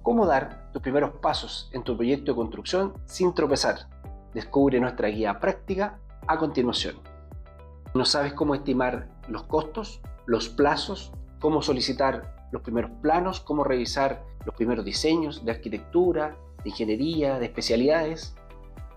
cómo dar tus primeros pasos en tu proyecto de construcción sin tropezar. Descubre nuestra guía práctica a continuación. ¿No sabes cómo estimar los costos, los plazos, cómo solicitar los primeros planos, cómo revisar los primeros diseños de arquitectura, de ingeniería, de especialidades?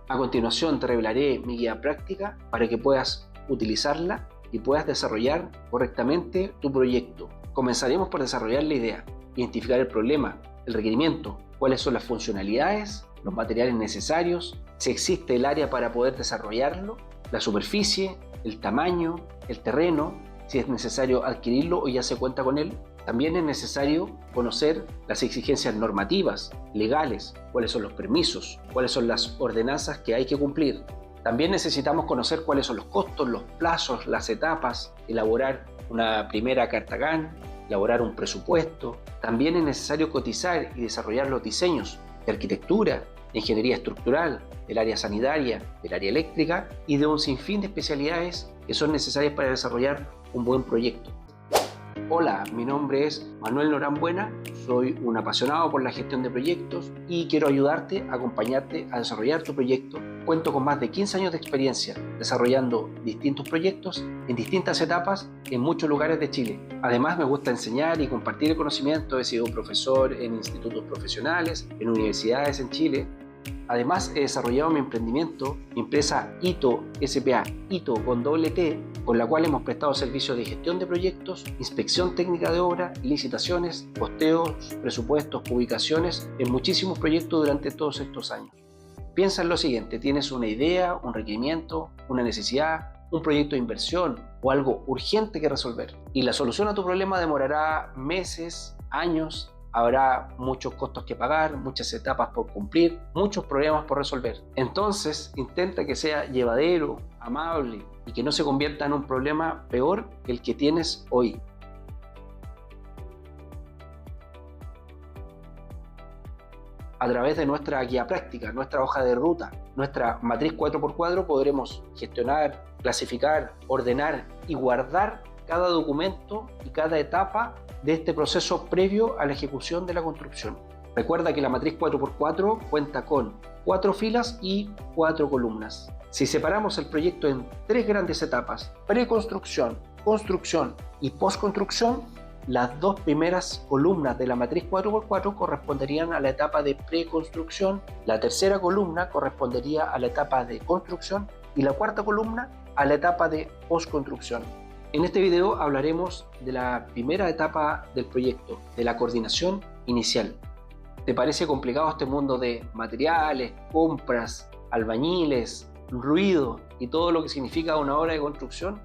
A continuación te revelaré mi guía práctica para que puedas utilizarla y puedas desarrollar correctamente tu proyecto. Comenzaremos por desarrollar la idea, identificar el problema, el requerimiento, cuáles son las funcionalidades, los materiales necesarios, si existe el área para poder desarrollarlo, la superficie, el tamaño, el terreno, si es necesario adquirirlo o ya se cuenta con él. También es necesario conocer las exigencias normativas, legales, cuáles son los permisos, cuáles son las ordenanzas que hay que cumplir. También necesitamos conocer cuáles son los costos, los plazos, las etapas, elaborar una primera carta GAN, elaborar un presupuesto. También es necesario cotizar y desarrollar los diseños de arquitectura, de ingeniería estructural, del área sanitaria, del área eléctrica y de un sinfín de especialidades que son necesarias para desarrollar un buen proyecto. Hola, mi nombre es Manuel Norambuena, soy un apasionado por la gestión de proyectos y quiero ayudarte, acompañarte a desarrollar tu proyecto. Cuento con más de 15 años de experiencia desarrollando distintos proyectos en distintas etapas en muchos lugares de Chile. Además me gusta enseñar y compartir el conocimiento, he sido profesor en institutos profesionales, en universidades en Chile. Además he desarrollado mi emprendimiento, mi empresa Ito S.p.A. Ito con doble T, con la cual hemos prestado servicios de gestión de proyectos, inspección técnica de obra, licitaciones, posteos, presupuestos, publicaciones en muchísimos proyectos durante todos estos años. Piensa en lo siguiente: tienes una idea, un requerimiento, una necesidad, un proyecto de inversión o algo urgente que resolver. Y la solución a tu problema demorará meses, años. Habrá muchos costos que pagar, muchas etapas por cumplir, muchos problemas por resolver. Entonces, intenta que sea llevadero, amable y que no se convierta en un problema peor que el que tienes hoy. A través de nuestra guía práctica, nuestra hoja de ruta, nuestra matriz 4x4 podremos gestionar, clasificar, ordenar y guardar cada documento y cada etapa de este proceso previo a la ejecución de la construcción. Recuerda que la matriz 4x4 cuenta con 4 filas y 4 columnas. Si separamos el proyecto en 3 grandes etapas, preconstrucción, construcción y postconstrucción, las 2 primeras columnas de la matriz 4x4 corresponderían a la etapa de preconstrucción, la tercera columna correspondería a la etapa de construcción y la cuarta columna a la etapa de postconstrucción. En este video hablaremos de la primera etapa del proyecto, de la coordinación inicial. ¿Te parece complicado este mundo de materiales, compras, albañiles, ruido y todo lo que significa una obra de construcción?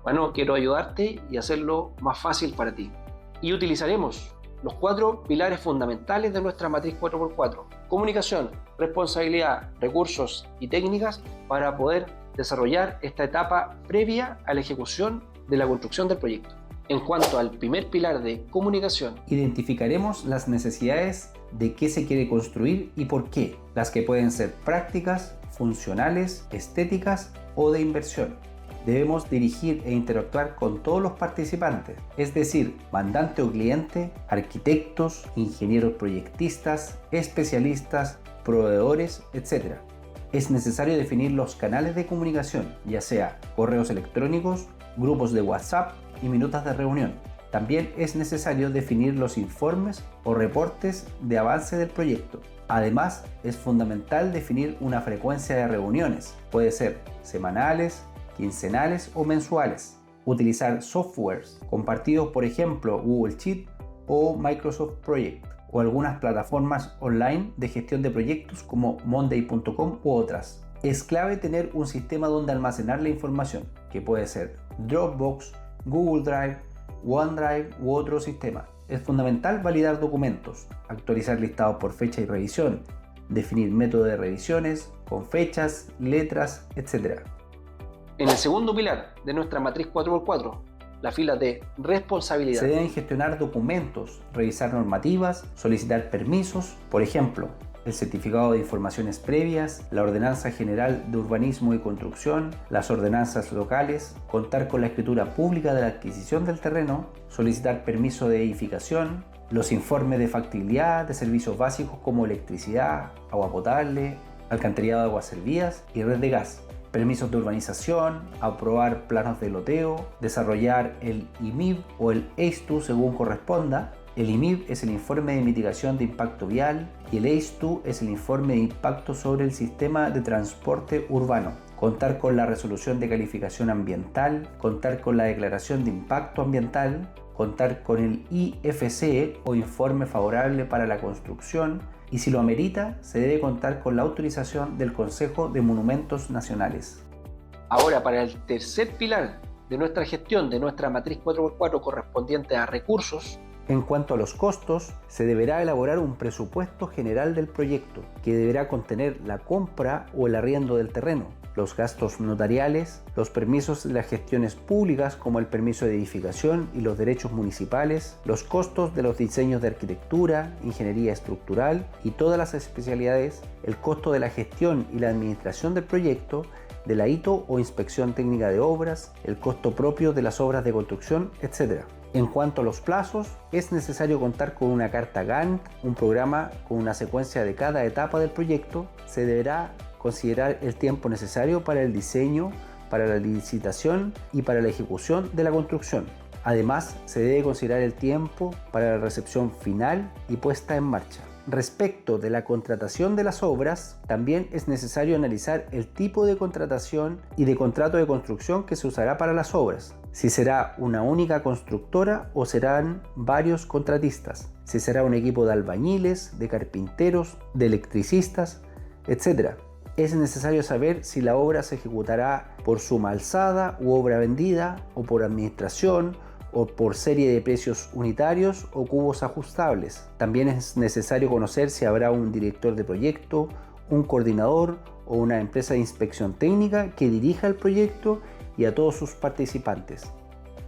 Bueno, quiero ayudarte y hacerlo más fácil para ti. Y utilizaremos los 4 pilares fundamentales de nuestra matriz 4x4: comunicación, responsabilidad, recursos y técnicas para poder desarrollar esta etapa previa a la ejecución de la construcción del proyecto. En cuanto al primer pilar de comunicación, identificaremos las necesidades de qué se quiere construir y por qué, las que pueden ser prácticas, funcionales, estéticas o de inversión. Debemos dirigir e interactuar con todos los participantes, es decir, mandante o cliente, arquitectos, ingenieros proyectistas, especialistas, proveedores, etc. Es necesario definir los canales de comunicación, ya sea correos electrónicos, grupos de WhatsApp y minutas de reunión. También es necesario definir los informes o reportes de avance del proyecto. Además, es fundamental definir una frecuencia de reuniones, puede ser semanales, quincenales o mensuales. Utilizar softwares compartidos, por ejemplo Google Sheet o Microsoft Project, o algunas plataformas online de gestión de proyectos como monday.com u otras. Es clave tener un sistema donde almacenar la información, que puede ser Dropbox, Google Drive, OneDrive u otro sistema. Es fundamental validar documentos, actualizar listados por fecha y revisión, definir método de revisiones con fechas, letras, etc. En el segundo pilar de nuestra matriz 4x4, la fila de responsabilidad, se deben gestionar documentos, revisar normativas, solicitar permisos, por ejemplo, el certificado de informaciones previas, la ordenanza general de urbanismo y construcción, las ordenanzas locales, contar con la escritura pública de la adquisición del terreno, solicitar permiso de edificación, los informes de factibilidad de servicios básicos como electricidad, agua potable, alcantarillado de aguas servidas y red de gas, permisos de urbanización, aprobar planos de loteo, desarrollar el IMIB o el EIS2 según corresponda. El IMIB es el informe de mitigación de impacto vial y el EIS2 es el informe de impacto sobre el sistema de transporte urbano. Contar con la resolución de calificación ambiental, contar con la declaración de impacto ambiental, contar con el IFC o informe favorable para la construcción, y si lo amerita, se debe contar con la autorización del Consejo de Monumentos Nacionales. Ahora, para el tercer pilar de nuestra gestión, de nuestra matriz 4x4 correspondiente a recursos, en cuanto a los costos, se deberá elaborar un presupuesto general del proyecto, que deberá contener la compra o el arriendo del terreno, los gastos notariales, los permisos de las gestiones públicas como el permiso de edificación y los derechos municipales, los costos de los diseños de arquitectura, ingeniería estructural y todas las especialidades, el costo de la gestión y la administración del proyecto, de la hito o inspección técnica de obras, el costo propio de las obras de construcción, etc. En cuanto a los plazos, es necesario contar con una carta Gantt, un programa con una secuencia de cada etapa del proyecto. Se deberá considerar el tiempo necesario para el diseño, para la licitación y para la ejecución de la construcción. Además, se debe considerar el tiempo para la recepción final y puesta en marcha. Respecto de la contratación de las obras, también es necesario analizar el tipo de contratación y de contrato de construcción que se usará para las obras. Si será una única constructora o serán varios contratistas. Si será un equipo de albañiles, de carpinteros, de electricistas, etc. Es necesario saber si la obra se ejecutará por suma alzada u obra vendida, o por administración, o por serie de precios unitarios o cubos ajustables. También es necesario conocer si habrá un director de proyecto, un coordinador o una empresa de inspección técnica que dirija el proyecto y a todos sus participantes.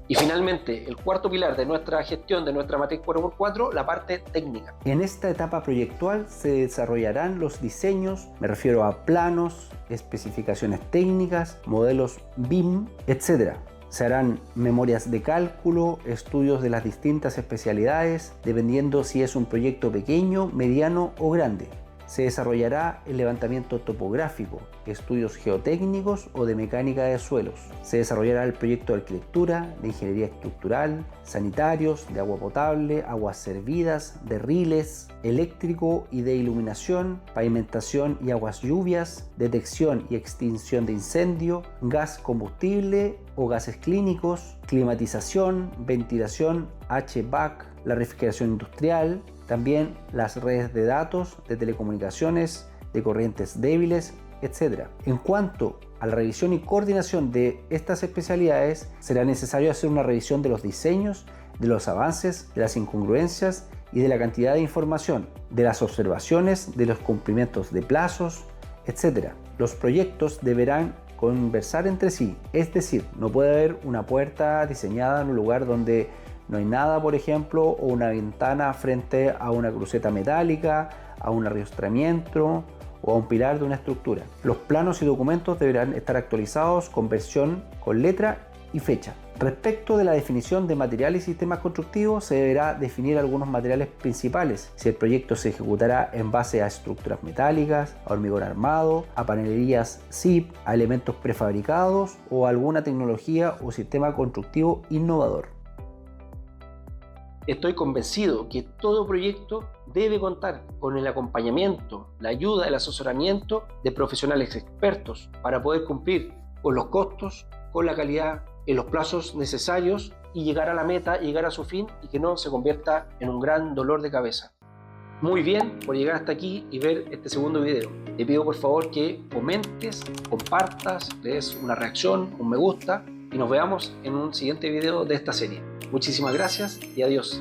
Y finalmente, el cuarto pilar de nuestra gestión de nuestra matriz 4x4, la parte técnica. En esta etapa proyectual se desarrollarán los diseños, me refiero a planos, especificaciones técnicas, modelos BIM, etc. Se harán memorias de cálculo, estudios de las distintas especialidades, dependiendo si es un proyecto pequeño, mediano o grande. Se desarrollará el levantamiento topográfico, estudios geotécnicos o de mecánica de suelos. Se desarrollará el proyecto de arquitectura, de ingeniería estructural, sanitarios, de agua potable, aguas servidas, de riles, eléctrico y de iluminación, pavimentación y aguas lluvias, detección y extinción de incendio, gas combustible o gases clínicos, climatización, ventilación, HVAC, la refrigeración industrial, también las redes de datos, de telecomunicaciones, de corrientes débiles, etc. En cuanto a la revisión y coordinación de estas especialidades, será necesario hacer una revisión de los diseños, de los avances, de las incongruencias y de la cantidad de información, de las observaciones, de los cumplimientos de plazos, etc. Los proyectos deberán conversar entre sí, es decir, no puede haber una puerta diseñada en un lugar donde no hay nada, por ejemplo, o una ventana frente a una cruceta metálica, a un arrastramiento o a un pilar de una estructura. Los planos y documentos deberán estar actualizados con versión, con letra y fecha. Respecto de la definición de materiales y sistemas constructivos, se deberá definir algunos materiales principales, si el proyecto se ejecutará en base a estructuras metálicas, a hormigón armado, a panelerías SIP, a elementos prefabricados o a alguna tecnología o sistema constructivo innovador. Estoy convencido que todo proyecto debe contar con el acompañamiento, la ayuda, el asesoramiento de profesionales expertos para poder cumplir con los costos, con la calidad, en los plazos necesarios y llegar a la meta, llegar a su fin y que no se convierta en un gran dolor de cabeza. Muy bien por llegar hasta aquí y ver este segundo video. Te pido por favor que comentes, compartas, le des una reacción, un me gusta y nos veamos en un siguiente video de esta serie. Muchísimas gracias y adiós.